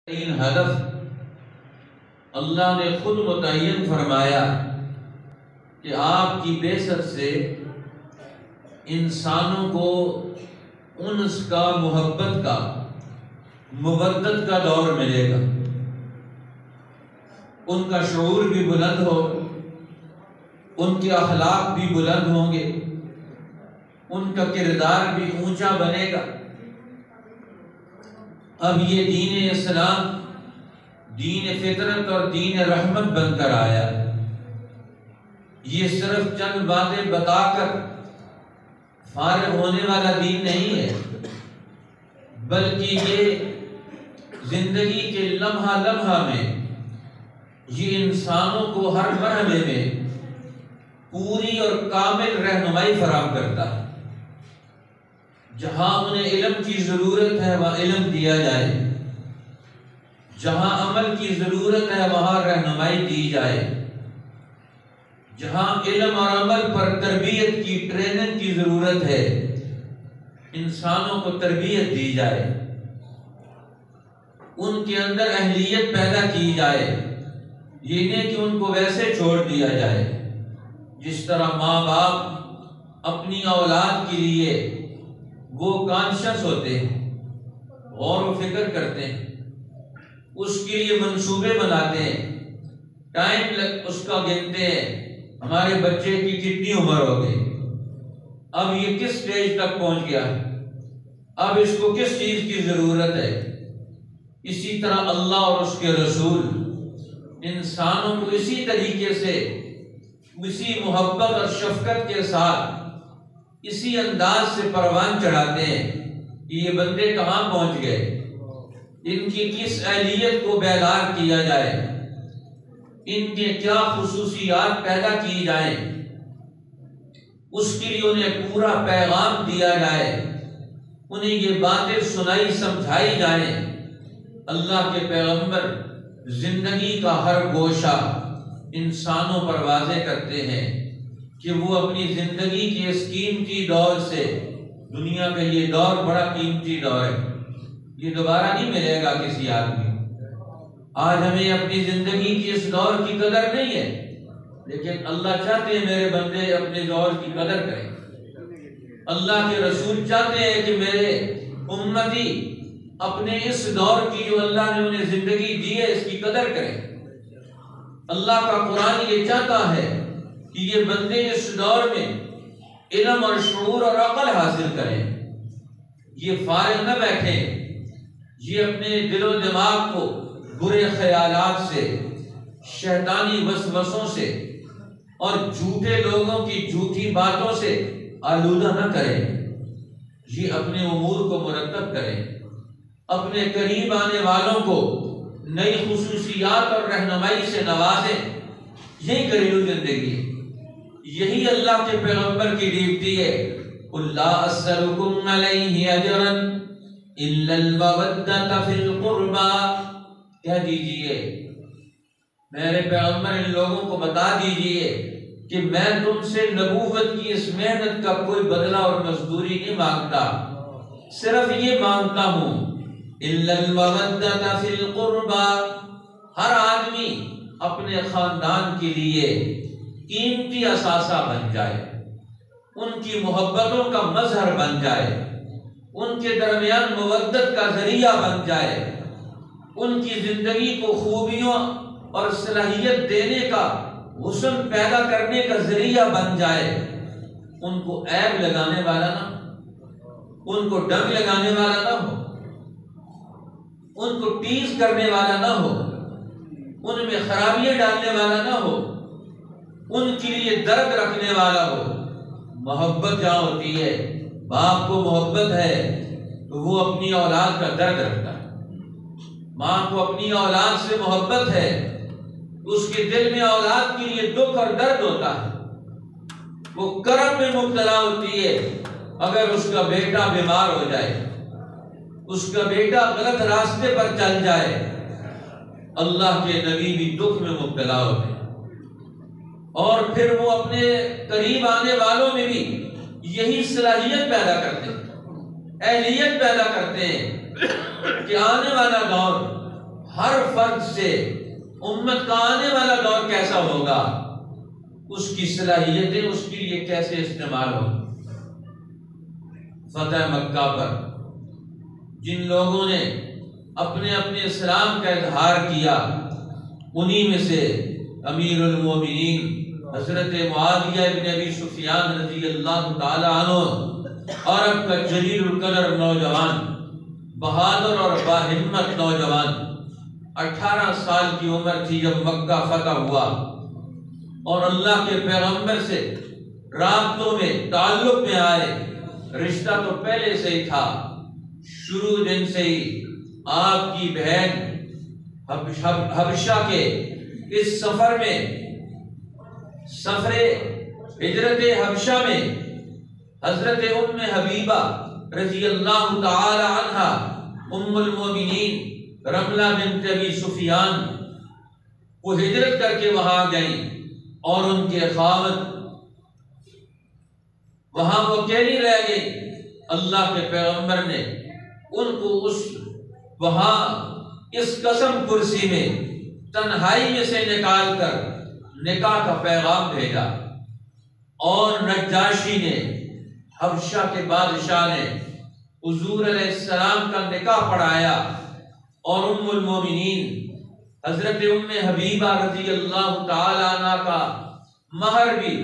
ہدف اللہ نے خود متعین فرمایا کہ آپ کی بعثت سے انسانوں کو انس کا، محبت کا، مودت کا دور ملے گا، ان کا شعور بھی بلند ہو، ان کے اخلاق بھی بلند ہوں گے، ان کا کردار بھی اونچا بنے گا۔ اب یہ دین اسلام دین فطرت اور دین رحمت بن کر آیا۔ یہ صرف چند باتیں بتا کر فارغ ہونے والا دین نہیں ہے، بلکہ یہ زندگی کے لمحہ لمحہ میں یہ انسانوں کو ہر مرحلے میں پوری اور کامل رہنمائی فراہم کرتا ہے۔ جہاں انہیں علم کی ضرورت ہے وہاں علم دیا جائے، جہاں عمل کی ضرورت ہے وہاں رہنمائی دی جائے، جہاں علم اور عمل پر تربیت کی، ٹریننگ کی ضرورت ہے، انسانوں کو تربیت دی جائے، ان کے اندر اہلیت پیدا کی جائے، یہ نہیں کہ ان کو ویسے چھوڑ دیا جائے۔ جس طرح ماں باپ اپنی اولاد کے لیے وہ کانشس ہوتے ہیں، غور و فکر کرتے ہیں، اس کے لیے منصوبے بناتے ہیں، ٹائم اس کا گنتے ہیں، ہمارے بچے کی کتنی عمر ہو گئی، اب یہ کس سٹیج تک پہنچ گیا، اب اس کو کس چیز کی ضرورت ہے۔ اسی طرح اللہ اور اس کے رسول انسانوں کو اسی طریقے سے، اسی محبت اور شفقت کے ساتھ، اسی انداز سے پروان چڑھاتے ہیں کہ یہ بندے کہاں پہنچ گئے، ان کی کس اہلیت کو بیدار کیا جائے، ان کے کیا خصوصیات پیدا کی جائیں، اس کے لیے انہیں پورا پیغام دیا جائے، انہیں یہ باتیں سنائی سمجھائی جائیں۔ اللہ کے پیغمبر زندگی کا ہر گوشہ انسانوں پر واضح کرتے ہیں کہ وہ اپنی زندگی کے اس قیمتی دور سے، دنیا کا یہ دور بڑا قیمتی دور ہے، یہ دوبارہ نہیں ملے گا کسی آدمی۔ آج ہمیں اپنی زندگی کی اس دور کی قدر نہیں ہے، لیکن اللہ چاہتے ہیں میرے بندے اپنے دور کی قدر کریں۔ اللہ کے رسول چاہتے ہیں کہ میرے امتی اپنے اس دور کی جو اللہ نے انہیں زندگی دی ہے اس کی قدر کریں۔ اللہ کا قرآن یہ چاہتا ہے کہ یہ بندے اس دور میں علم اور شعور اور عقل حاصل کریں، یہ فارغ نہ بیٹھیں، یہ اپنے دل و دماغ کو برے خیالات سے، شیطانی وسوسوں سے اور جھوٹے لوگوں کی جھوٹی باتوں سے آلودہ نہ کریں، یہ اپنے امور کو مرتب کریں، اپنے قریب آنے والوں کو نئی خصوصیات اور رہنمائی سے نوازیں۔ یہی گھریلو زندگی ہے، یہی اللہ کے پیغمبر کی ڈیوٹی ہے۔ قُلْ لَا أَسْأَلُكُمْ عَلَيْهِ أَجْرًا إِلَّا الْمَوَدَّةَ فِي الْقُرْبَى، کہہ دیجئے میرے پیغمبر ان لوگوں کو بتا دیجئے کہ میں تم سے نبوت کی اس محنت کا کوئی بدلہ اور مزدوری نہیں مانگتا، صرف یہ مانگتا ہوں إِلَّا الْمَوَدَّةَ فِي الْقُرْبَى، ہر آدمی اپنے خاندان کے لیے قیمتی اثاثہ بن جائے، ان کی محبتوں کا مظہر بن جائے، ان کے درمیان مودت کا ذریعہ بن جائے، ان کی زندگی کو خوبیوں اور صلاحیت دینے کا، حسن پیدا کرنے کا ذریعہ بن جائے، ان کو عیب لگانے والا نہ ہو، ان کو ڈنگ لگانے والا نہ ہو، ان کو ٹیز کرنے والا نہ ہو، ان میں خرابیاں ڈالنے والا نہ ہو، ان کے لیے درد رکھنے والا ہو۔ محبت جہاں ہوتی ہے، باپ کو محبت ہے تو وہ اپنی اولاد کا درد رکھتا ہے، ماں کو اپنی اولاد سے محبت ہے تو اس کے دل میں اولاد کے لیے دکھ اور درد ہوتا ہے، وہ کرب میں مبتلا ہوتی ہے اگر اس کا بیٹا بیمار ہو جائے، اس کا بیٹا غلط راستے پر چل جائے۔ اللہ کے نبی بھی دکھ میں مبتلا ہوتے ہیں، اور پھر وہ اپنے قریب آنے والوں میں بھی یہی صلاحیت پیدا کرتے ہیں، اہلیت پیدا کرتے ہیں کہ آنے والا دور ہر فرد سے امت کا آنے والا دور کیسا ہوگا، اس کی صلاحیتیں اس کے لیے کیسے استعمال ہوں۔ فتح مکہ پر جن لوگوں نے اپنے اپنے اسلام کا اظہار کیا، انہی میں سے امیر المومنین حضرت معاویہ ابن ابی سفیان رضی اللہ تعالی عنہ، عرب کا جلیل القدر نوجوان، بہادر اور باہمت نوجوان، 18 سال کی عمر تھی جب مکہ فتح ہوا، اور اللہ کے پیغمبر سے رابطوں میں تعلق میں آئے۔ رشتہ تو پہلے سے ہی تھا، شروع دن سے ہی آپ کی بہن حبشہ کے اس سفر میں، سفر ہجرت حبشہ میں، حضرت ام حبیبہ رضی اللہ تعالی عنہ ام المومنین رملہ بنت ابی سفیان وہ ہجرت کر کے وہاں گئیں، اور ان کے خاوند وہاں وہ اکیلی رہ گئی۔ اللہ کے پیغمبر نے ان کو وہاں اس قسم کرسی میں تنہائی میں سے نکال کر نکاح کا پیغام بھیجا، اور نجاشی نے، حبشہ کے بادشاہ نے حضور علیہ السلام کا نکاح پڑھایا، اور ام المومنین حضرت ام حبیبہ رضی اللہ تعالی عنہ کا مہر بھی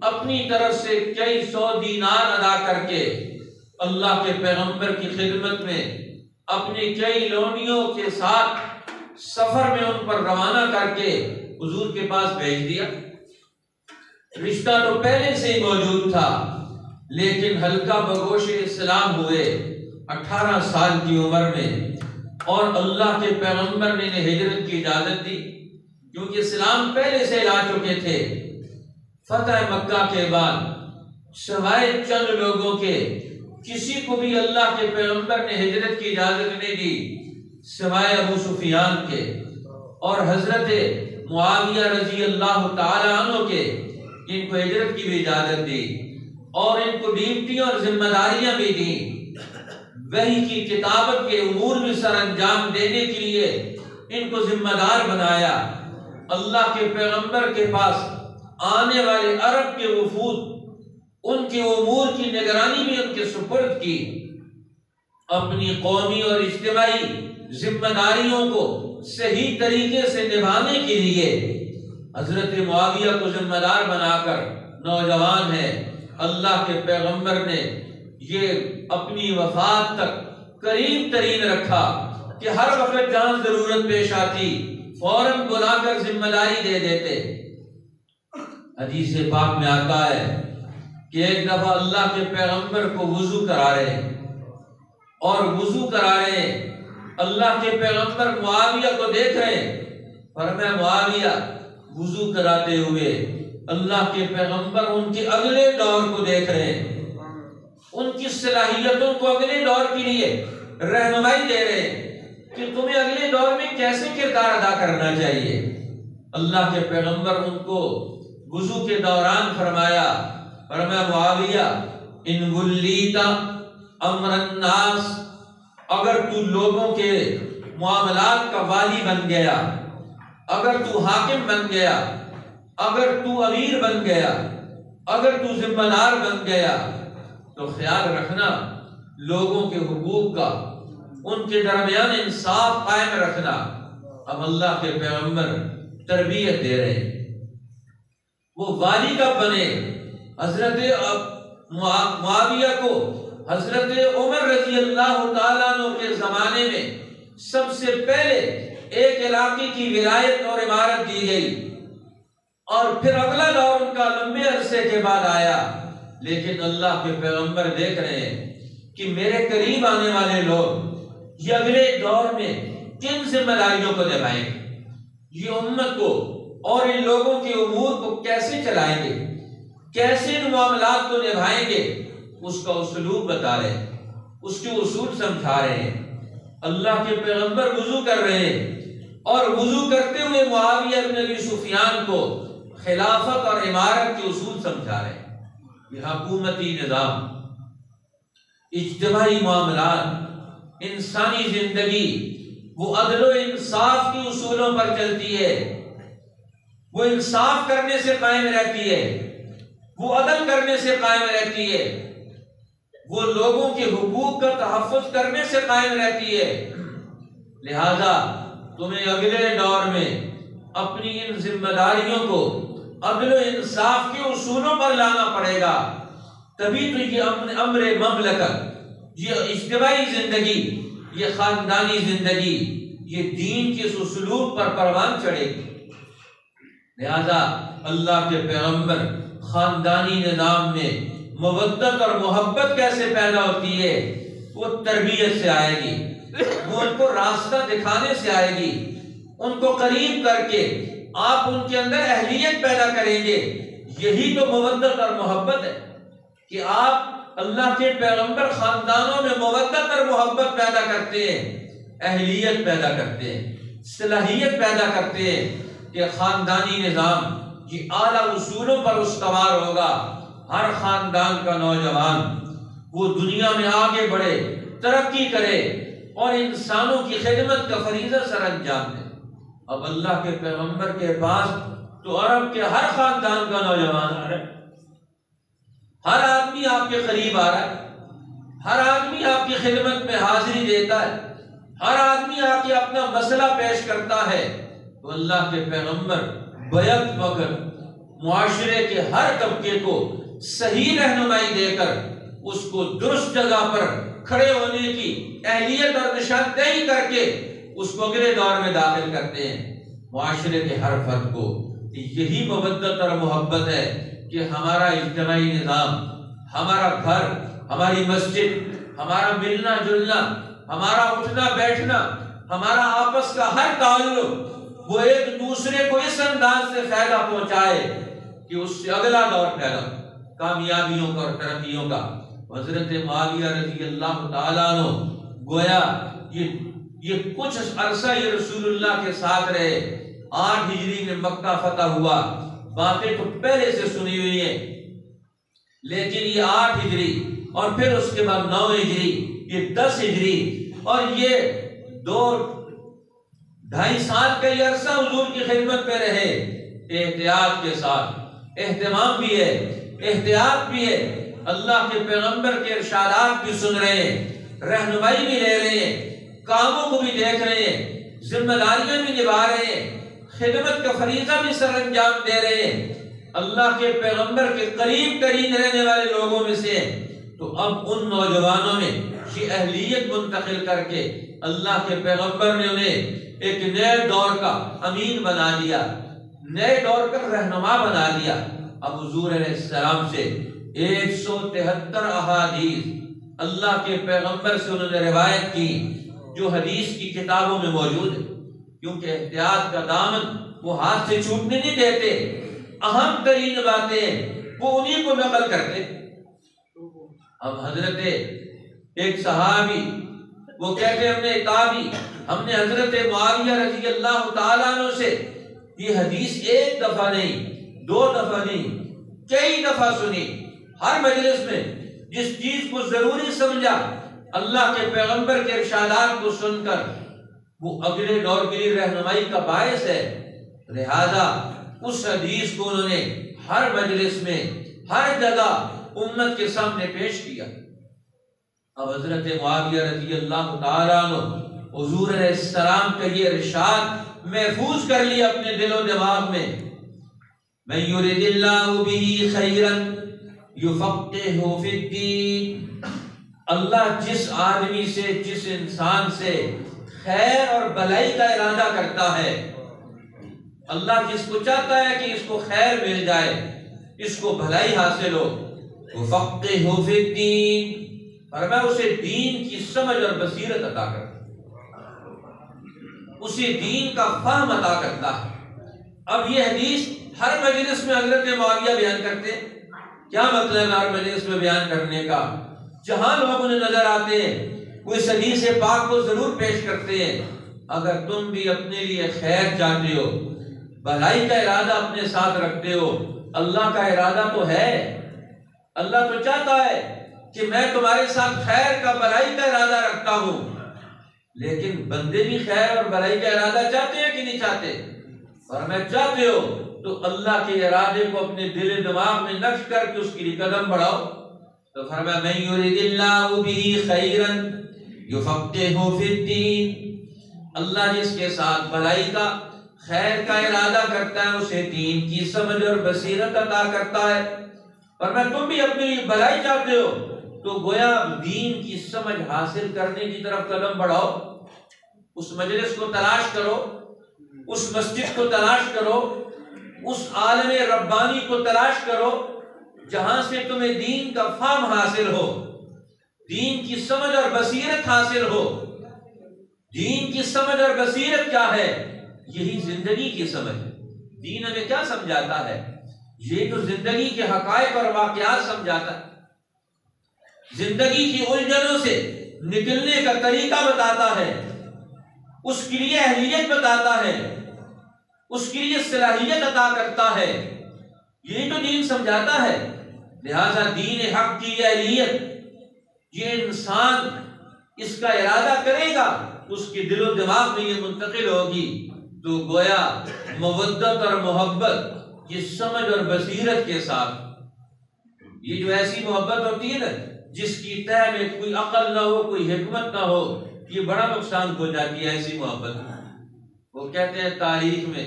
اپنی طرف سے کئی 100 دینار ادا کر کے اللہ کے پیغمبر کی خدمت میں اپنی کئی لونیوں کے ساتھ سفر میں ان پر روانہ کر کے حضور کے پاس بھیج دیا۔ رشتہ تو پہلے سے ہی موجود تھا، لیکن ہلکا بگوش اسلام ہوئے 18 سال کی عمر میں، اور اللہ کے پیغمبر نے انہیں ہجرت کی اجازت دی، کیونکہ اسلام پہلے سے لا چکے تھے۔ فتح مکہ کے بعد سوائے چند لوگوں کے کسی کو بھی اللہ کے پیغمبر نے ہجرت کی اجازت نہیں دی، سوائے ابو سفیان کے اور حضرت معاویہ رضی اللہ تعالی عنہ کے، ان کو ہجرت کی بھی اجازت دی، اور ان کو ڈیوٹیاں اور ذمہ داریاں بھی دیں، وحی کی کتابت کے امور بھی سر انجام دینے کے لیے ان کو ذمہ دار بنایا۔ اللہ کے پیغمبر کے پاس آنے والے عرب کے وفود، ان کے امور کی نگرانی بھی ان کے سپرد کی۔ اپنی قومی اور اجتماعی ذمہ داریوں کو صحیح طریقے سے نبھانے کے لیے حضرت معاویہ کو ذمہ دار بنا کر، نوجوان ہے، اللہ کے پیغمبر نے یہ اپنی وفات تک قریب ترین رکھا کہ ہر وقت جہاں ضرورت پیش آتی فوراً بلا کر ذمہ داری دے دیتے۔ حدیث پاک میں آتا ہے کہ ایک دفعہ اللہ کے پیغمبر کو وضو کرا رہے ہیں، اور وضو کرا رہے ہیں، اللہ کے پیغمبر معاویہ کو دیکھ رہے ہیں، فرمایا معاویہ وضو کراتے ہوئے اللہ کے پیغمبر ان کے اگلے دور کو دیکھ رہے ہیں، ان کی صلاحیتوں کو اگلے دور کے لیے رہنمائی دے رہے ہیں کہ تمہیں اگلے دور میں کیسے کردار ادا کرنا چاہیے۔ اللہ کے پیغمبر ان کو وضو کے دوران فرمایا معاویہ ان ولیتا امر الناس، اگر تو لوگوں کے معاملات کا والی بن گیا، اگر تو حاکم بن گیا، اگر تو امیر بن گیا، اگر تو ذمہ دار بن گیا، تو خیال رکھنا لوگوں کے حقوق کا، ان کے درمیان انصاف قائم رکھنا۔ اب اللہ کے پیغمبر تربیت دے رہے ہیں، وہ والی کب بنے؟ حضرت معاویہ کو حضرت عمر رضی اللہ تعالیٰ عنہ کے زمانے میں سب سے پہلے ایک علاقے کی ولایت اور امارت دی گئی، اور پھر اگلا دور ان کا لمبے عرصے کے بعد آیا۔ لیکن اللہ کے پیغمبر دیکھ رہے ہیں کہ میرے قریب آنے والے لوگ یہ اگلے دور میں کن ذمہ داریوں کو نبھائیں گے، یہ امت کو اور ان لوگوں کے امور کو کیسے چلائیں گے، کیسے ان معاملات کو نبھائیں گے، اس کا اسلوب بتا رہے ہیں، اس کے اصول سمجھا رہے ہیں۔ اللہ کے پیغمبر وضو کر رہے ہیں، اور وضو کرتے ہوئے معاویہ بن ابی سفیان کو خلافت اور امارت کے اصول سمجھا رہے ہیں۔ یہ حکومتی نظام، اجتماعی معاملات، انسانی زندگی، وہ عدل و انصاف کی اصولوں پر چلتی ہے، وہ انصاف کرنے سے قائم رہتی ہے، وہ عدل کرنے سے قائم رہتی ہے، وہ لوگوں کے حقوق کا تحفظ کرنے سے قائم رہتی ہے۔ لہذا تمہیں اگلے دور میں اپنی ان ذمہ داریوں کو عدل و انصاف کے اصولوں پر لانا پڑے گا، تبھی تو یہ امر مملکت، یہ اجتماعی زندگی، یہ خاندانی زندگی، یہ دین کے اس اسلوب پر پروان چڑھے گی۔ لہذا اللہ کے پیغمبر خاندانی نظام میں مودت اور محبت کیسے پیدا ہوتی ہے، وہ تربیت سے آئے گی، وہ ان کو راستہ دکھانے سے آئے گی، ان کو قریب کر کے آپ ان کے اندر اہلیت پیدا کریں گے۔ یہی تو مودت اور محبت ہے کہ آپ اللہ کے پیغمبر خاندانوں میں مودت اور محبت پیدا کرتے ہیں، اہلیت پیدا کرتے ہیں، صلاحیت پیدا کرتے ہیں کہ خاندانی نظام یہ اعلیٰ اصولوں پر استوار ہوگا۔ ہر خاندان کا نوجوان وہ دنیا میں آگے بڑھے، ترقی کرے اور انسانوں کی خدمت کا فریضہ سر انجام دے۔ اب اللہ کے پیغمبر کے پاس تو عرب کے ہر خاندان کا نوجوان آ رہا ہے، ہر آدمی آپ کے قریب آ رہا ہے، ہر آدمی آپ کی خدمت میں حاضری دیتا ہے، ہر آدمی آ کے اپنا مسئلہ پیش کرتا ہے۔ تو اللہ کے پیغمبر بیک وقت معاشرے کے ہر طبقے کو صحیح رہنمائی دے کر اس کو درست جگہ پر کھڑے ہونے کی اہلیت اور نشاندہی کر کے اس کو اگلے دور میں داخل کرتے ہیں۔ معاشرے کے ہر فرد کو یہی مودت اور محبت ہے کہ ہمارا اجتماعی نظام، ہمارا گھر، ہماری مسجد، ہمارا ملنا جلنا، ہمارا اٹھنا بیٹھنا، ہمارا آپس کا ہر تعلق وہ ایک دوسرے کو اس انداز سے فائدہ پہنچائے کہ اس سے اگلا دور پیدا ہو کامیابیوں کا اور ترقیوں کا۔ حضرت معاویہ رضی اللہ تعالیٰ عنہ گویا یہ کچھ عرصہ یہ رسول اللہ کے ساتھ رہے۔ 8 ہجری میں مکہ فتح ہوا، باتیں تو پہلے سے سنی ہوئی ہیں، لیکن یہ 8 ہجری اور پھر اس کے بعد 9 ہجری، یہ 10 ہجری، اور یہ 2.5 سال کا یہ عرصہ حضور کی خدمت میں رہے۔ احتیاط کے ساتھ، اہتمام بھی ہے، احتیاط بھی ہے، اللہ کے پیغمبر کے ارشادات بھی سن رہے ہیں، رہنمائی بھی لے رہے ہیں، کاموں کو بھی دیکھ رہے ہیں، ذمہ داریاں بھی نبھا رہے ہیں، خدمت کا فریضہ بھی سر انجام دے رہے ہیں، اللہ کے پیغمبر کے قریب ترین رہنے والے لوگوں میں سے۔ تو اب ان نوجوانوں میں یہ اہلیت منتقل کر کے اللہ کے پیغمبر نے انہیں ایک نئے دور کا امین بنا دیا، نئے دور کا رہنما بنا دیا۔ اب حضور علیہ السلام سے 173 احادیث اللہ کے پیغمبر سے انہوں نے روایت کی، جو حدیث کی کتابوں میں موجود ہے، کیونکہ احتیاط کا دامن وہ ہاتھ سے چھوٹنے نہیں دیتے، اہم ترین باتیں وہ انہی کو نقل کرتے۔ اب حضرت ایک صحابی وہ کہتے ہم نے حضرت معاویہ رضی اللہ تعالیٰ عنہ سے یہ حدیث 1 دفعہ نہیں، 2 دفعہ نہیں، کئی دفعہ سنی۔ ہر مجلس میں جس چیز کو ضروری سمجھا اللہ کے پیغمبر کے ارشادات کو سن کر وہ اگلے دور کے لیے رہنمائی کا باعث ہے، لہذا اس حدیث کو انہوں نے ہر مجلس میں ہر جگہ امت کے سامنے پیش کیا۔ اب حضرت معاویہ رضی اللہ تعالیٰ عنہ حضور علیہ السلام کا یہ ارشاد محفوظ کر لیا اپنے دل و دماغ میں، من یرد اللہ بہ خیرا یفقہہ فی الدین۔ اللہ جس آدمی سے، جس انسان سے خیر اور بھلائی کا ارادہ کرتا ہے، اللہ جس کو چاہتا ہے کہ اس کو خیر مل جائے، اس کو بھلائی حاصل ہو، یفقہہ فی الدین، اور میں اسے دین کی سمجھ اور بصیرت عطا کرتا ہوں، اسے دین کا فہم عطا کرتا ہے۔ اب یہ حدیث ہر مجلس میں حضرت معاویہ بیان کرتے ہیں۔ کیا مطلب ہے ہر مجلس میں بیان کرنے کا؟ جہاں لوگ انہیں نظر آتے ہیں وہ اس حدیث پاک کو ضرور پیش کرتے ہیں۔ اگر تم بھی اپنے لیے خیر چاہتے ہو، بھلائی کا ارادہ اپنے ساتھ رکھتے ہو، اللہ کا ارادہ تو ہے، اللہ تو چاہتا ہے کہ میں تمہارے ساتھ خیر کا، بھلائی کا ارادہ رکھتا ہوں، لیکن بندے بھی خیر اور بھلائی کا ارادہ چاہتے ہیں کہ نہیں چاہتے؟ اور میں چاہتے ہو تو اللہ کے ارادے کو اپنے دل و دماغ میں نقش کر کے اس کی قدم بڑھاؤ۔ تو فرمایا من یرید اللہ بہ خیرا یفقہہ فی الدین، اللہ جس کے ساتھ بھلائی کا خیر کا ارادہ کرتا ہے اسے دین کی سمجھ اور بصیرت عطا کرتا ہے۔ اور میں تم بھی اپنی بھلائی چاہتے ہو تو گویا دین کی سمجھ حاصل کرنے کی طرف قدم بڑھاؤ، اس مجلس کو تلاش کرو، اس مسجد کو تلاش کرو، اس عالم ربانی کو تلاش کرو جہاں سے تمہیں دین کا فہم حاصل ہو، دین کی سمجھ اور بصیرت حاصل ہو۔ دین کی سمجھ اور بصیرت کیا ہے؟ یہی زندگی کی سمجھ۔ دین ہمیں کیا سمجھاتا ہے؟ یہ تو زندگی کے حقائق اور واقعات سمجھاتا ہے، زندگی کی الجھنوں سے نکلنے کا طریقہ بتاتا ہے، اس کے لیے اہلیت بتاتا ہے، اس کے لیے صلاحیت عطا کرتا ہے، یہی تو دین سمجھاتا ہے۔ لہذا دین حق کی اہلیت یہ انسان اس کا ارادہ کرے گا، اس کے دل و دماغ میں یہ منتقل ہوگی، تو گویا مودت اور محبت یہ سمجھ اور بصیرت کے ساتھ، یہ جو ایسی محبت ہوتی ہے نا جس کی تہ میں کوئی عقل نہ ہو، کوئی حکمت نہ ہو، یہ بڑا نقصان ہو جاتی ہے ایسی محبت۔ وہ کہتے ہیں تاریخ میں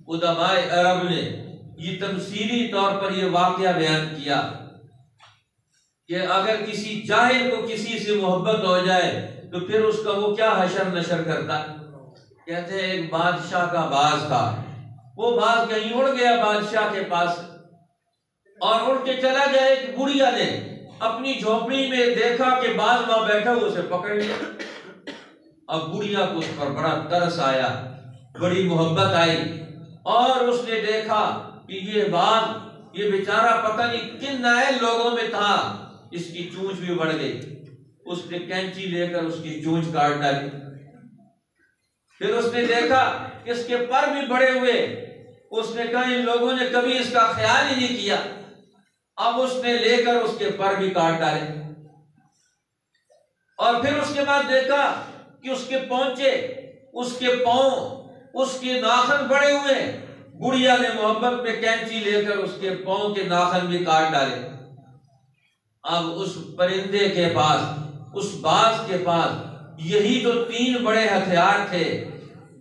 ادباء عرب نے یہ تمثیلی طور پر یہ واقعہ بیان کیا کہ اگر کسی جاہل کو کسی سے محبت ہو جائے تو پھر اس کا وہ کیا حشر نشر کرتا ہے۔ کہتے ہیں ایک بادشاہ کا باز تھا، وہ باز کہیں اڑ گیا بادشاہ کے پاس، اور اڑ کے چلا گیا۔ ایک بڑھیا نے اپنی جھونپڑی میں دیکھا کہ باز وہاں بیٹھا، اسے پکڑ لیا۔ اب بڑھیا کو اس پر بڑا ترس آیا، بڑی محبت آئی، اور اس نے دیکھا کہ یہ باز یہ بیچارہ پتہ نہیں کن نائل لوگوں میں تھا، اس کی چونچ بھی بڑھ گئی۔ اس نے کینچی لے کر اس کی چونچ کاٹ ڈالی۔ پھر اس نے دیکھا کہ اس کے پر بھی بڑے ہوئے، اس نے کہا ان لوگوں نے کبھی اس کا خیال ہی نہیں کیا۔ اب اس نے لے کر اس کے پر بھی کاٹ ڈالے، اور پھر اس کے بعد دیکھا کہ اس کے پونچے، اس کے پاؤں، اس کے ناخن بڑے ہوئے۔ بڑھیا نے محبت میں کینچی لے کر اس کے پاؤں کے ناخن بھی کاٹ ڈالے۔ اب اس پرندے کے پاس، اس باز کے پاس یہی تو تین بڑے ہتھیار تھے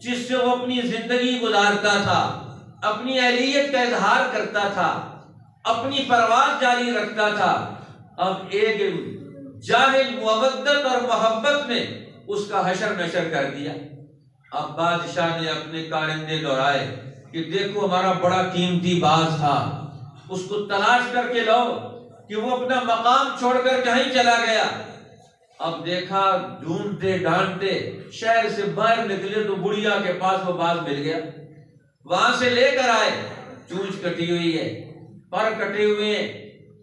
جس سے وہ اپنی زندگی گزارتا تھا، اپنی اہلیت کا اظہار کرتا تھا، اپنی پرواز جاری رکھتا تھا۔ اب ایک جاہل مودت اور محبت نے اس کا حشر نشر کر دیا۔ اب بادشاہ نے اپنے کارندے دہرائے کہ دیکھو ہمارا بڑا قیمتی باز تھا، اس کو تلاش کر کے لاؤ، کہ وہ اپنا مقام چھوڑ کر کہیں چلا گیا۔ اب دیکھا ڈھونڈتے ڈھانڈتے شہر سے باہر نکلے تو بڑھیا کے پاس وہ باز مل گیا۔ وہاں سے لے کر آئے، چونچ کٹی ہوئی ہے، پر کٹے ہوئے ہیں،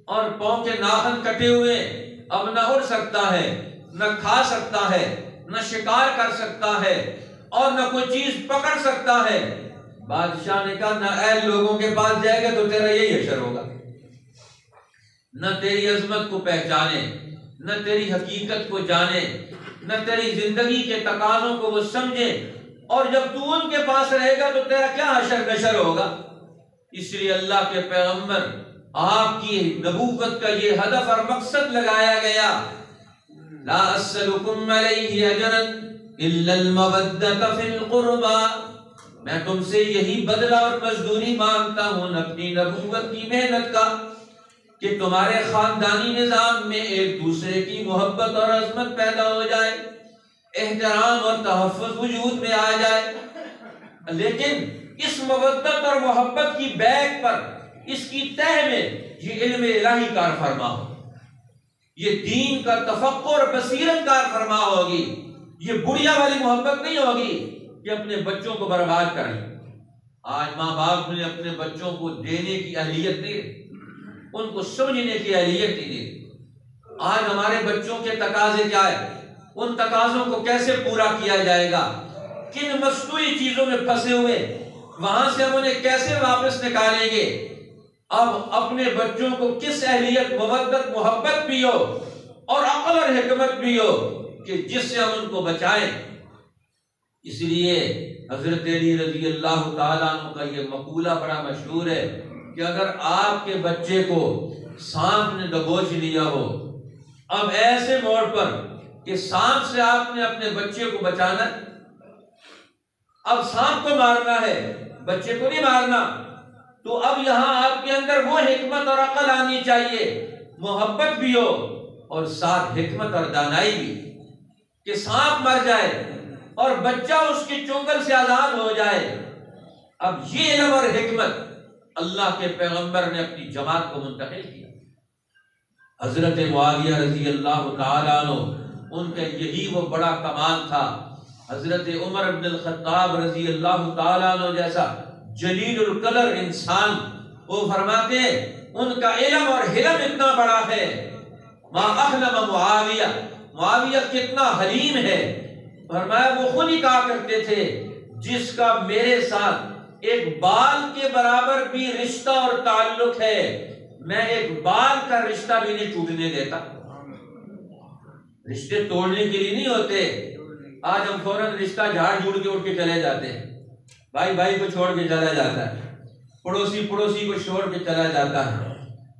اور پاؤں کے ناخن کٹے ہوئے ہیں۔ اب نہ اڑ سکتا ہے، نہ کھا سکتا ہے، نہ شکار کر سکتا ہے، اور نہ کوئی چیز پکڑ سکتا ہے۔ بادشاہ نے کہا نہ اہل لوگوں کے پاس جائے گا تو تیرا یہی حشر ہوگا، نہ تیری عظمت کو پہچانے، نہ تیری حقیقت کو جانے، نہ تیری زندگی کے تقاضوں کو وہ سمجھے، اور جب تو ان کے پاس رہے گا تو تیرا کیا حشر نشر ہوگا۔ اس لیے اللہ کے پیغمبر آپ کی نبوت کا یہ ہدف اور مقصد لگایا گیا، لا اسألکم علیہ اجرا الا المودۃ فی القربى، میں تم سے یہی بدلہ اور مزدوری مانگتا ہوں اپنی نبوت کی محنت کا، کہ تمہارے خاندانی نظام میں ایک دوسرے کی محبت اور عظمت پیدا ہو جائے، احترام اور تحفظ وجود میں آ جائے۔ لیکن اس مودت اور محبت کی بیک پر، اس کی تہ میں یہ علم الہی کار فرما ہو، یہ دین کا تفکر بصیرت کار فرما ہوگی۔ یہ بڑھیا والی محبت نہیں ہوگی کہ اپنے بچوں کو برباد کریں۔ آج ماں باپ نے اپنے بچوں کو دینے کی اہلیت نہیں، ان کو سمجھنے کی اہلیت نہیں دی۔ آج ہمارے بچوں کے تقاضے کیا ہے، ان تقاضوں کو کیسے پورا کیا جائے گا، کن مصنوعی چیزوں میں پھنسے ہوئے، وہاں سے ہم انہیں کیسے واپس نکالیں گے۔ اب اپنے بچوں کو کس اہلیت، مودت، محبت بھی ہو اور عقل اور حکمت بھی ہو کہ جس سے ہم ان کو بچائیں، اس لیے حضرت علی رضی اللہ تعالیٰ عنہ کا یہ مقولہ بڑا مشہور ہے کہ اگر آپ کے بچے کو سانپ نے دبوچ لیا ہو، اب ایسے موڑ پر کہ سانپ سے آپ نے اپنے بچے کو بچانا، اب سانپ کو مارنا ہے، بچے کو نہیں مارنا، تو اب یہاں آپ کے اندر وہ حکمت اور عقل آنی چاہیے، محبت بھی ہو اور ساتھ حکمت اور دانائی بھی، کہ سانپ مر جائے اور بچہ اس کے چنگل سے آزاد ہو جائے۔ اب یہ علم اور حکمت اللہ کے پیغمبر نے اپنی جماعت کو منتقل کیا۔ حضرت معاویہ رضی اللہ تعالیٰ عنہ، ان کا یہی وہ بڑا کمال تھا۔ حضرت عمر بن الخطاب رضی اللہ تعالیٰ عنہ جیسا جلیل القدر انسان، وہ فرماتے ہیں ان کا علم اور حلم اتنا بڑا ہے، ما احلم معاویہ، معاویہ کتنا حلیم ہے۔ فرمایا وہ خود ہی کہا کرتے تھے جس کا میرے ساتھ ایک بال کے برابر بھی رشتہ اور تعلق ہے، میں ایک بال کا رشتہ بھی نہیں ٹوٹنے دیتا۔ رشتے توڑنے کے لیے نہیں ہوتے، آج ہم فوراً رشتہ جھاڑ جھوڑ کے اٹھ کے چلے جاتے ہیں، بھائی بھائی کو چھوڑ کے چلا جاتا ہے، پڑوسی پڑوسی کو چھوڑ کے چلا جاتا ہے،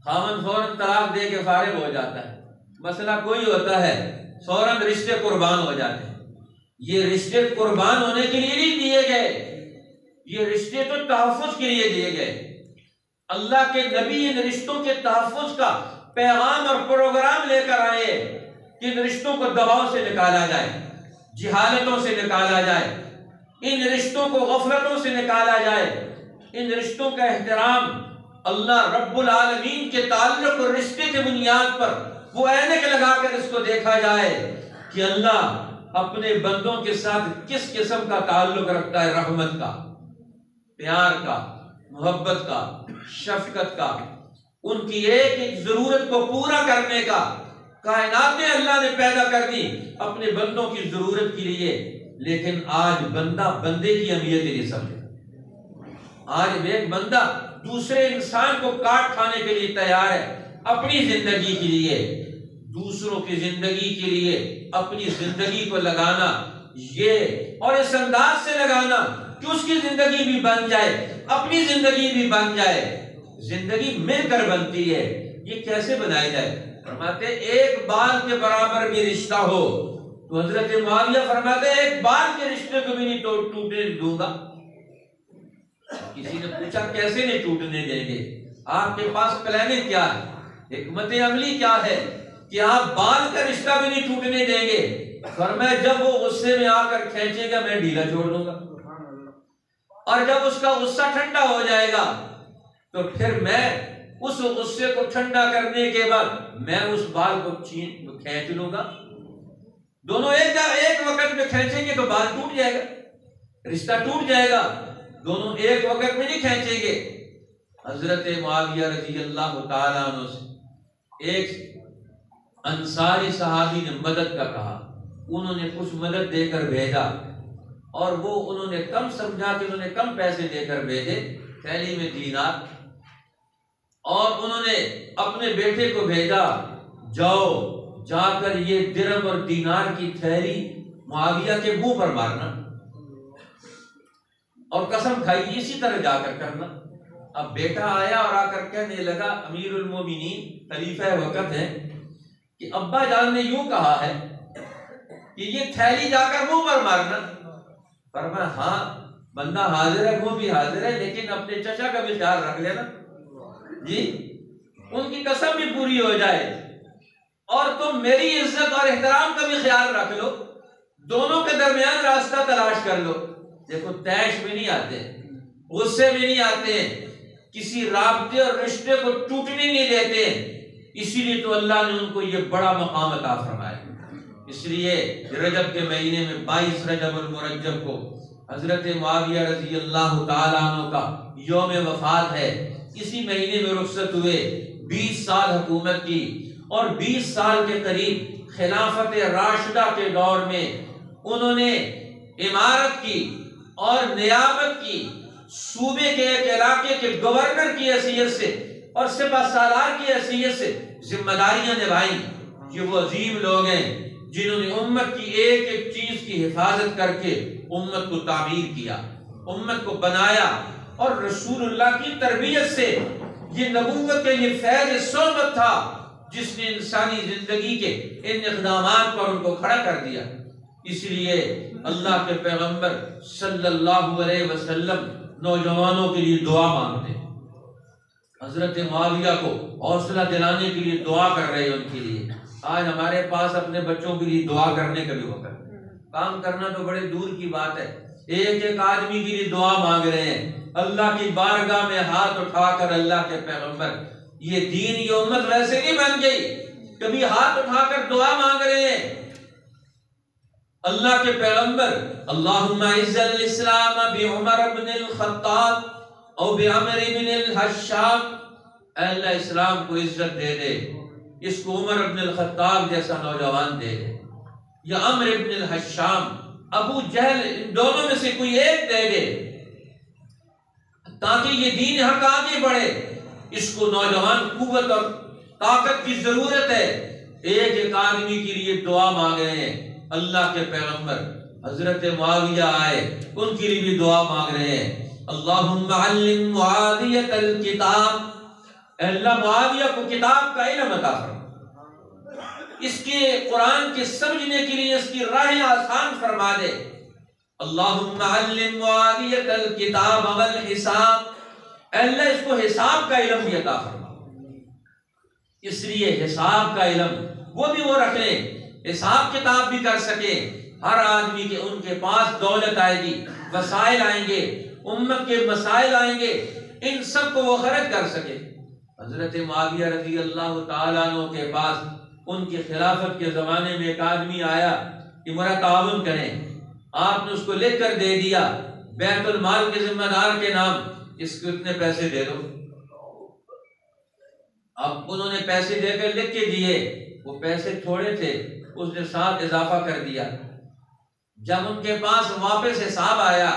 خاوند فوراً طلاق دے کے فارغ ہو جاتا ہے، مسئلہ کوئی ہوتا ہے فوراً رشتے قربان ہو جاتے ہیں۔ یہ رشتے قربان ہونے کے لیے نہیں دیے گئے، یہ رشتے تو تحفظ کے لیے دیے گئے۔ اللہ کے نبی ان رشتوں کے تحفظ کا پیغام اور پروگرام لے کر آئے کہ ان رشتوں کو دباؤ سے نکالا جائے، جہالتوں سے نکالا جائے، ان رشتوں کو غفلتوں سے نکالا جائے، ان رشتوں کا احترام اللہ رب العالمین کے تعلق اور رشتے کے بنیاد پر وہ عینک لگا کر اس کو دیکھا جائے کہ اللہ اپنے بندوں کے ساتھ کس قسم کا تعلق رکھتا ہے، رحمت کا، پیار کا، محبت کا، شفقت کا، ان کی ایک ایک ضرورت کو پورا کرنے کا۔ کائناتیں اللہ نے پیدا کر دی اپنے بندوں کی ضرورت کے لیے، لیکن آج بندہ بندے کی اہمیت ہی نہیں سمجھے۔ آج ایک بندہ دوسرے انسان کو کاٹ کھانے کے لیے تیار ہے، اپنی زندگی کے لیے، دوسروں کی زندگی کے لیے اپنی زندگی کو لگانا، یہ اور اس انداز سے لگانا کہ اس کی زندگی بھی بن جائے، اپنی زندگی بھی بن جائے، زندگی مل کر بنتی ہے، یہ کیسے بنائی جائے؟ فرماتے ایک بال کے برابر بھی رشتہ ہو، تو حضرت معاویہ فرماتے ایک بال کے رشتے کو بھی نہیں ٹوٹنے دوں گا۔ کسی نے پوچھا کیسے نہیں ٹوٹنے دیں گے؟ آپ کے پاس پلاننگ کیا ہے، حکمت عملی کیا ہے کہ آپ بال کا رشتہ بھی نہیں ٹوٹنے دیں گے؟ فرمایا جب وہ غصے میں آ کر کھینچے گا میں ڈھیلا چھوڑ دوں گا، اور جب اس کا غصہ ٹھنڈا ہو جائے گا تو پھر میں اس غصے کو ٹھنڈا کرنے کے بعد میں اس بال کو کھینچ لوں گا۔ دونوں ایک وقت میں کھینچیں گے تو بال ٹوٹ جائے گا، رشتہ ٹوٹ جائے گا، دونوں ایک وقت میں نہیں کھینچیں گے۔ حضرت معاویہ رضی اللہ تعالیٰ عنہ سے ایک انصاری صحابی نے مدد کا کہا، انہوں نے کچھ مدد دے کر بھیجا، اور وہ انہوں نے کم سمجھا کہ انہوں نے کم پیسے دے کر بھیجے، تھیلی میں دینار، اور انہوں نے اپنے بیٹے کو بھیجا، جاؤ جا کر یہ درہم اور دینار کی تھیلی معاویہ کے منہ پر مارنا، اور قسم کھائی اسی طرح جا کر کرنا۔ اب بیٹا آیا اور آ کر کہنے لگا امیر المومنین خلیفہ وقت ہے کہ ابا جان نے یوں کہا ہے کہ یہ تھیلی جا کر منہ پر مارنا۔ فرمایا ہاں بندہ حاضر ہے، وہ بھی حاضر ہے، لیکن اپنے چچا کا بھی خیال رکھ لینا جی، ان کی قسم بھی پوری ہو جائے، اور تم میری عزت اور احترام کا بھی خیال رکھ لو، دونوں کے درمیان راستہ تلاش کر لو۔ دیکھو طیش میں نہیں آتے، غصے میں نہیں آتے، کسی رابطے اور رشتے کو ٹوٹنے نہیں دیتے، اسی لیے تو اللہ نے ان کو یہ بڑا مقام عطا فرمایا۔ اس لیے رجب کے مہینے میں 22 رجب المرجب کو حضرت معاویہ رضی اللہ تعالیٰ عنہ کا یوم وفات ہے۔ اسی مہینے میں رخصت ہوئے، 20 سال حکومت کی، اور 20 سال کے قریب خلافت راشدہ کے دور میں انہوں نے امارت کی اور نیابت کی، صوبے کے ایک علاقے کے گورنر کی حیثیت سے اور سپہ سالار کی حیثیت سے ذمہ داریاں نبھائیں۔ یہ وہ عظیم لوگ ہیں جنہوں نے امت کی ایک ایک چیز کی حفاظت کر کے امت کو تعمیر کیا، امت کو بنایا، اور رسول اللہ کی تربیت سے یہ نبوت کا یہ فیض صحبت تھا جس نے انسانی زندگی کے ان اقدامات پر ان کو کھڑا کر دیا۔ اس لیے اللہ کے پیغمبر صلی اللہ علیہ وسلم نوجوانوں کے لیے دعا مانگتے، حضرت معاویہ کو حوصلہ دلانے کے لیے دعا کر رہے ہیں ان کے لیے۔ آج ہمارے پاس اپنے بچوں کے لیے دعا کرنے کا بھی وقت ہے، کام کرنا تو بڑے دور کی بات ہے، ایک ایک آدمی کے لیے دعا مانگ رہے ہیں اللہ کی بارگاہ میں ہاتھ اٹھا کر۔ اللہ کے پیغمبر یہ دین یہ امت ویسے نہیں بن گئی، کبھی ہاتھ اٹھا کر دعا مانگ رہے ہیں اللہ کے پیغمبر، اللہم اعز الاسلام بعمر بن الخطاب او بعمر بن الحشام، اے اللہ اسلام کو عزت دے دے، اس کو عمر بن الخطاب جیسا نوجوان دے دے، یا عمر بن الحشام، ابو جہل، ان دونوں میں سے کوئی ایک دے دے تاکہ یہ دین حق آگے بڑھے۔ اس کو نوجوان قوت اور طاقت کی ضرورت ہے، ایک ایک آدمی کے لیے دعا مانگ رہے ہیں۔ اللہ کے پیغمبر حضرت معاویہ آئے، ان کے لیے بھی دعا مانگ رہے ہیں، اللہم علم معاویہ الکتاب، اے اللہ معاویہ کو کتاب کا علم عطا فرما، اس کے قرآن کے سمجھنے کے لیے اس کی راہیں آسان فرما دے۔ اللہم علم معاویہ الکتاب والحساب، اے اللہ اس کو حساب کا علم بھی عطا فرما، اس لیے حساب کا علم وہ بھی وہ رکھ لیں، حساب کتاب بھی کر سکے۔ ہر آدمی کے ان کے پاس دولت آئے گی، وسائل آئیں گے، امت کے مسائل آئیں گے، ان سب کو وہ خرچ کر سکے۔ حضرت معاویہ رضی اللہ تعالیٰ عنہ کے پاس ان کی خلافت کے زمانے میں ایک آدمی آیا کہ میرا تعاون کریں، آپ نے اس کو لکھ کر دے دیا بیت المال کے ذمہ دار کے نام، اس کو اتنے پیسے دے دو۔ اب انہوں نے پیسے دے کر لکھ کے دیے، وہ پیسے تھوڑے تھے، اس نے ساتھ اضافہ کر دیا۔ جب ان کے پاس واپس حساب آیا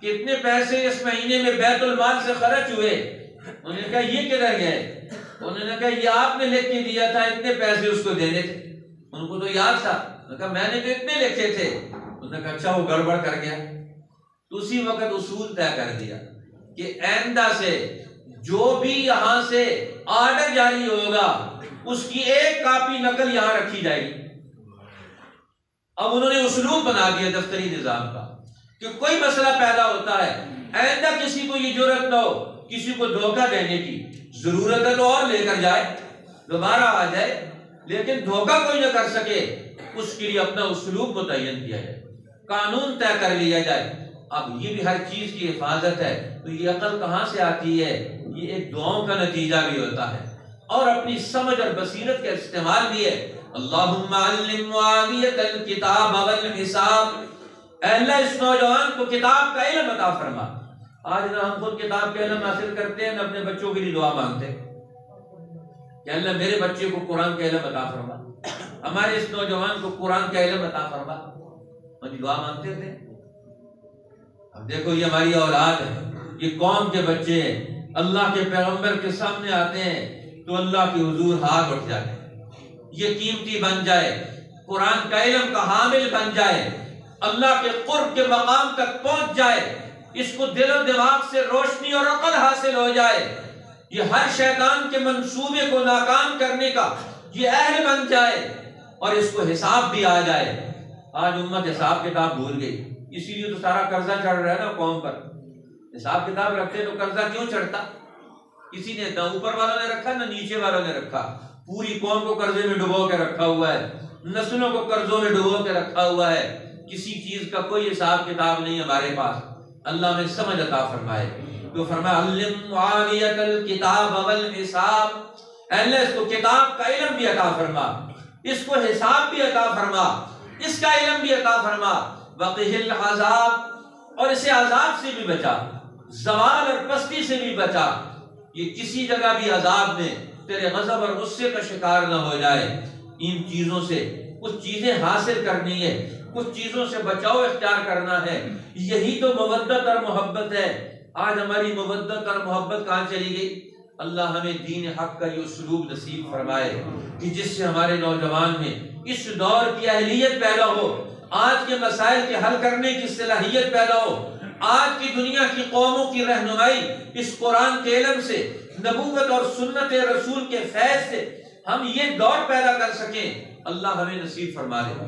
کہ اتنے پیسے اس مہینے میں بیت المال سے خرچ ہوئے، انہوں نے کہا یہ کدھر گئے؟ انہوں نے کہا یہ آپ نے لکھ کے دیا تھا، اتنے پیسے اس کو دینے تھے۔ ان کو تو یاد تھا، انہوں نے کہا میں نے تو اتنے لکھے تھے۔ انہوں نے کہا اچھا وہ گڑبڑ کر گیا۔ تو اسی وقت اصول طے کر دیا کہ آئندہ سے جو بھی یہاں سے آرڈر جاری ہوگا اس کی ایک کاپی نقل یہاں رکھی جائے گی۔ اب انہوں نے اسلوب بنا دیا دفتری نظام کا کہ کوئی مسئلہ پیدا ہوتا ہے آئندہ کسی کو یہ جرأت نہ ہو کسی کو دھوکہ دینے کی، ضرورت ہے تو اور لے کر جائے، دوبارہ آ جائے، لیکن دھوکہ کوئی نہ کر سکے، اس کے لیے اپنا اسلوب متعین کیا جائے، قانون طے کر لیا جائے۔ اب یہ بھی ہر چیز کی حفاظت ہے، تو یہ عقل کہاں سے آتی ہے؟ یہ ایک دعاؤں کا نتیجہ بھی ہوتا ہے اور اپنی سمجھ اور بصیرت کا استعمال بھی ہے۔ اللہم علم معاویہ الکتاب والحساب، اے اللہ اس نوجوان کو کتاب کا علم عطا فرما۔ آج نہ ہم خود کتاب کا علم حاصل کرتے ہیں، نہ اپنے بچوں کے لیے دعا مانگتے ہیں کہ اللہ میرے بچے کو قرآن کا علم عطا فرما، ہمارے اس نوجوان کو قرآن کا علم عطا فرما، ہم دعا مانگتے تھے۔ اب دیکھو یہ ہماری اولاد ہے، یہ قوم کے بچے ہیں، اللہ کے پیغمبر کے سامنے آتے ہیں تو اللہ کے حضور ہاتھ اٹھ جاتے ہیں، یہ قیمتی بن جائے، قرآن کا علم کا حامل بن جائے، اللہ کے قرب کے مقام تک پہنچ جائے، اس کو دل و دماغ سے روشنی اور عقل حاصل ہو جائے، یہ ہر شیطان کے منصوبے کو ناکام کرنے کا یہ اہل بن جائے اور اس کو حساب بھی آ جائے۔ آج امت حساب کتاب بھول گئی، اسی لیے تو سارا قرضہ چڑھ رہا ہے نا قوم پر۔ حساب کتاب رکھتے تو قرضہ کیوں چڑھتا؟ کسی نے نہ اوپر والوں نے رکھا نہ نیچے والوں نے رکھا، پوری قوم کو قرضے میں ڈبو کے رکھا ہوا ہے، نسلوں کو قرضوں میں ڈبو کے رکھا ہوا ہے، کسی چیز کا کوئی حساب کتاب نہیں ہمارے پاس۔ اللہ میں سمجھ عطا فرمائے، تو فرمایا علم معاویہ الکتاب والحساب، اللہ اس کو کتاب کا علم بھی عطا فرما، اس کو حساب بھی عطا فرما، اس کا علم بھی عطا فرما، وقہ العذاب، اور اسے عذاب سے بھی بچا، زوال اور پستی سے بھی بچا، یہ کسی جگہ بھی عذاب میں تیرے غضب اور غصے کا شکار نہ ہو جائے۔ ان چیزوں سے کچھ چیزیں حاصل کرنی ہے، کچھ چیزوں سے بچاؤ اختیار کرنا ہے، یہی تو مودت اور محبت ہے۔ آج ہماری مودت اور محبت کہاں چلی گئی؟ اللہ ہمیں دین حق کا یہ اسلوب نصیب فرمائے کہ جس سے ہمارے نوجوان میں اس دور کی اہلیت پیدا ہو آج کے مسائل کے حل کرنے کی صلاحیت پیدا ہو، آج کی دنیا کی قوموں کی رہنمائی اس قرآن کے علم سے، نبوت اور سنت رسول کے فیض سے ہم یہ دور پیدا کر سکیں، اللہ ہمیں نصیب فرما دے۔